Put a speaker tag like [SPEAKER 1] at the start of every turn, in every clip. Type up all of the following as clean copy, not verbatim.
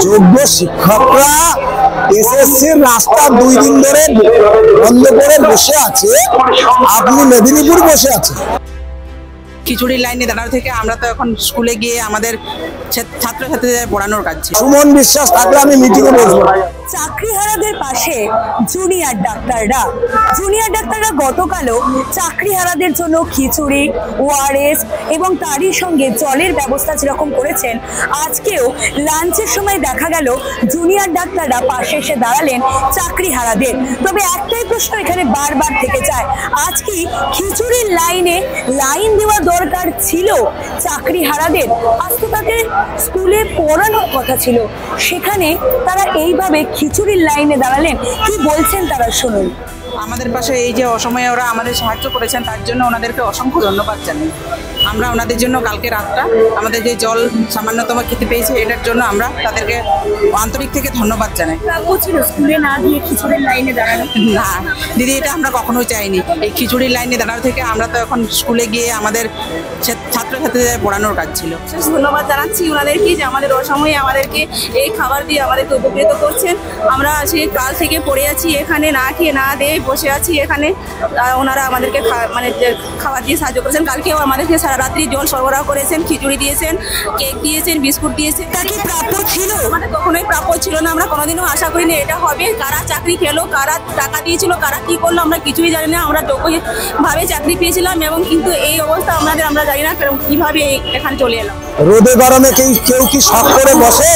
[SPEAKER 1] যোগ্য শিক্ষকরা এসএসসির রাস্তা 2 দিন ধরে বন্ধ করে বসে আছে, আপনি মেদিনীপুর বসে আছে।
[SPEAKER 2] খিচুড়ির লাইনে দাঁড়ানো থেকে আমরা তো এখন স্কুলে গিয়ে আমাদের ছাত্রছাত্রীদের পড়ানোর কাজ।
[SPEAKER 1] সুমন বিশ্বাস থাকলে আমি মিটিংয়ে বসবো।
[SPEAKER 3] চাকরিহারাদের পাশে জুনিয়র ডাক্তাররা গতকালও চাকরিহারাদের জন্য খিচুড়ি, ওআরএস এবং তারই সঙ্গে জলের ব্যবস্থা যেরকম করেছেন, আজকেও লাঞ্চের সময় দেখা গেল জুনিয়র ডাক্তাররা পাশে এসে দাঁড়ালেন চাকরিহারাদের। তবে একটাই প্রশ্ন এখানে বারবার থেকে যায়, আজ কি খিচুড়ির লাইন দেওয়া দরকার ছিল চাকরিহারাদের? আজ তো তাদের স্কুলে পড়ানোর কথা ছিল, সেখানে তারা এইভাবে খিচুড়ির লাইনে দাঁড়ালেন। কি বলছেন তারা, শুনুন।
[SPEAKER 2] আমাদের পাশে এই যে অসময়ে ওরা আমাদের সাহায্য করেছেন, তার জন্য ওনাদেরকে অসংখ্য ধন্যবাদ জানাই। আমরা ওনাদের জন্য কালকে রাতটা আমাদের যে জল সামান্যতম খেতে পেয়েছে, এটার জন্য আমরা তাদেরকে আন্তরিক থেকে ধন্যবাদ জানাই।
[SPEAKER 3] ছিল স্কুলে না দিয়ে খিচুড়ির লাইনে দাঁড়ানো?
[SPEAKER 2] না দিদি, এটা আমরা কখনোই চাইনি। এই খিচুড়ির লাইনে দাঁড়ানো থেকে আমরা তো এখন স্কুলে গিয়ে আমাদের ছাত্রছাত্রীদের পড়ানোর কাজ ছিল।
[SPEAKER 4] ধন্যবাদ জানাচ্ছি ওনাদেরকে যে আমাদের অসময়ে আমাদেরকে এই খাবার দিয়ে আমাদেরকে উপকৃত করছেন। আমরা আজকে কাল থেকে পড়ে আছি এখানে, না খেয়ে না দিয়ে বসে আছি এখানে। ওনারা আমাদেরকে খাবার দিয়ে সাহায্য করেছেন। কালকেও আমাদেরকে সারা রাত্রি জল সরবরাহ করেছেন, খিচুড়ি দিয়েছেন, কেক দিয়েছেন, বিস্কুট দিয়েছেন।
[SPEAKER 3] তা কি প্রাপ্য ছিল?
[SPEAKER 4] আমাদের কখনোই প্রাপ্য ছিল না। আমরা কোনোদিনও আশা করিনি এটা হবে। কারা চাকরি খেলো, কারা টাকা দিয়েছিল, কারা কি করলো, আমরা কিছুই জানি না। আমরা যোগ্যভাবে চাকরি পেয়েছিলাম এবং কিন্তু এই অবস্থা আমরা জানি না কিভাবে এখানে চলে এলাম।
[SPEAKER 1] রোদে গরমে কেউ কি শখ করে বসে?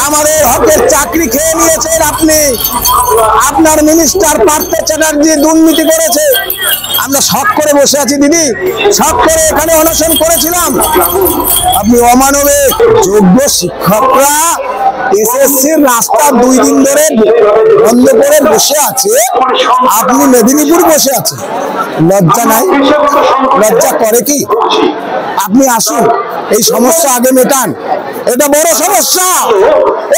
[SPEAKER 1] আমাদের হকের চাকরি খেয়ে নিয়েছেন আপনি। আপনার মিনিস্টার পার্থ চ্যাটার্জি দুর্নীতি করেছে, আমরা শখ করে বসে আছি দিদি, শখ করে এখানে অনশন করেছিলাম। আপনি অমানবিক। যোগ্য শিক্ষকরা এসএসসির রাস্তা 2 দিন ধরে বন্ধ করে বসে আছে, আপনি মেদিনীপুর বসে আছে। লজ্জা নাই? লজ্জা করে কি? আপনি আসুন, এই সমস্যা আগে মেটান। এটা বড় সমস্যা।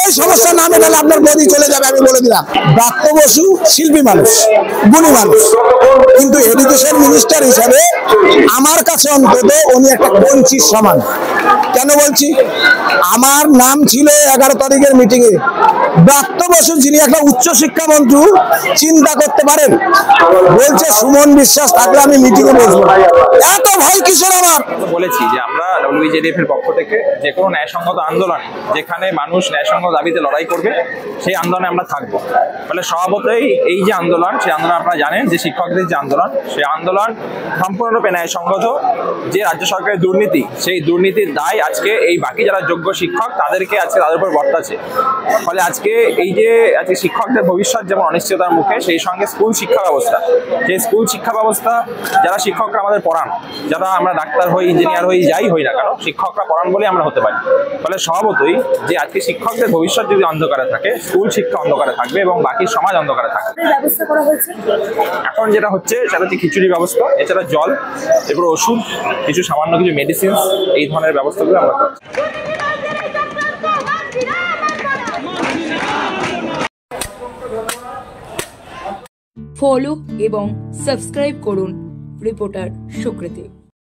[SPEAKER 1] এই সমস্যা না মেটালে আপনার গদি চলে যাবে, আমি বলে দিলাম। ব্রাত্য বসু শিল্পী মানুষ, গুণী মানুষ, কিন্তু এডুকেশন মিনিস্টার হিসাবে আমার কাছে অন্তত উনি একটা বঞ্চিত সমান। কেন বলছি? আমার নাম ছিল 11 তারিখের মিটিং এ। ব্রাত্য বসু, যিনি একটা উচ্চশিক্ষা মন্ত্রী, চিন্তা করতে পারেন, বলছে সুমন বিশ্বাস থাকলে আমি মিটিং এ বসবো। এত ভয় কিসের? আমার
[SPEAKER 5] বলেছি যে আমরা WBJDF এর পক্ষ থেকে যে কোনো ন্যায়সঙ্গত আন্দোলন, যেখানে মানুষ ন্যায়সঙ্গত দাবিতে লড়াই করবে, সেই আন্দোলনে আমরা থাকবো। ফলে স্বভাবতই এই যে আন্দোলন, সেই আন্দোলন আপনারা জানেন যে শিক্ষকদের যে আন্দোলন, সেই আন্দোলন সম্পূর্ণরূপে ন্যায়সঙ্গত। যে রাজ্য সরকারের দুর্নীতি, সেই দুর্নীতির দায় আজকে এই বাকি যারা যোগ্য শিক্ষক তাদেরকে আজকে তাদের উপর বর্তাচ্ছে। ফলে আজকে এই যে আজকে শিক্ষকদের ভবিষ্যৎ যেমন অনিশ্চয়তার মুখে, সেই সঙ্গে স্কুল শিক্ষা ব্যবস্থা, সেই স্কুল শিক্ষা ব্যবস্থা যারা শিক্ষকরা আমাদের পড়ান, যারা আমরা ডাক্তার হই, ইঞ্জিনিয়ার হই, যাই হই না কেন, শিক্ষকরা পড়ান বলে আমরা হতে পারি। ফলে স্বভাবতই যে আজকে শিক্ষকদের ভবিষ্যৎ যদি অন্ধকারে থাকে, স্কুল শিক্ষা অন্ধকারে থাকবে এবং বাকি সমাজ অন্ধকারে থাকবে। এখন যেটা হচ্ছে সেটা হচ্ছে খিচুড়ি ব্যবস্থা, এছাড়া জল, এরপর ওষুধ, কিছু সামান্য কিছু মেডিসিন, এই ধরনের ব্যবস্থাগুলো আমরা করছি।
[SPEAKER 6] ফলো এবং সাবস্ক্রাইব করুন রিপোর্টার সুকৃতি।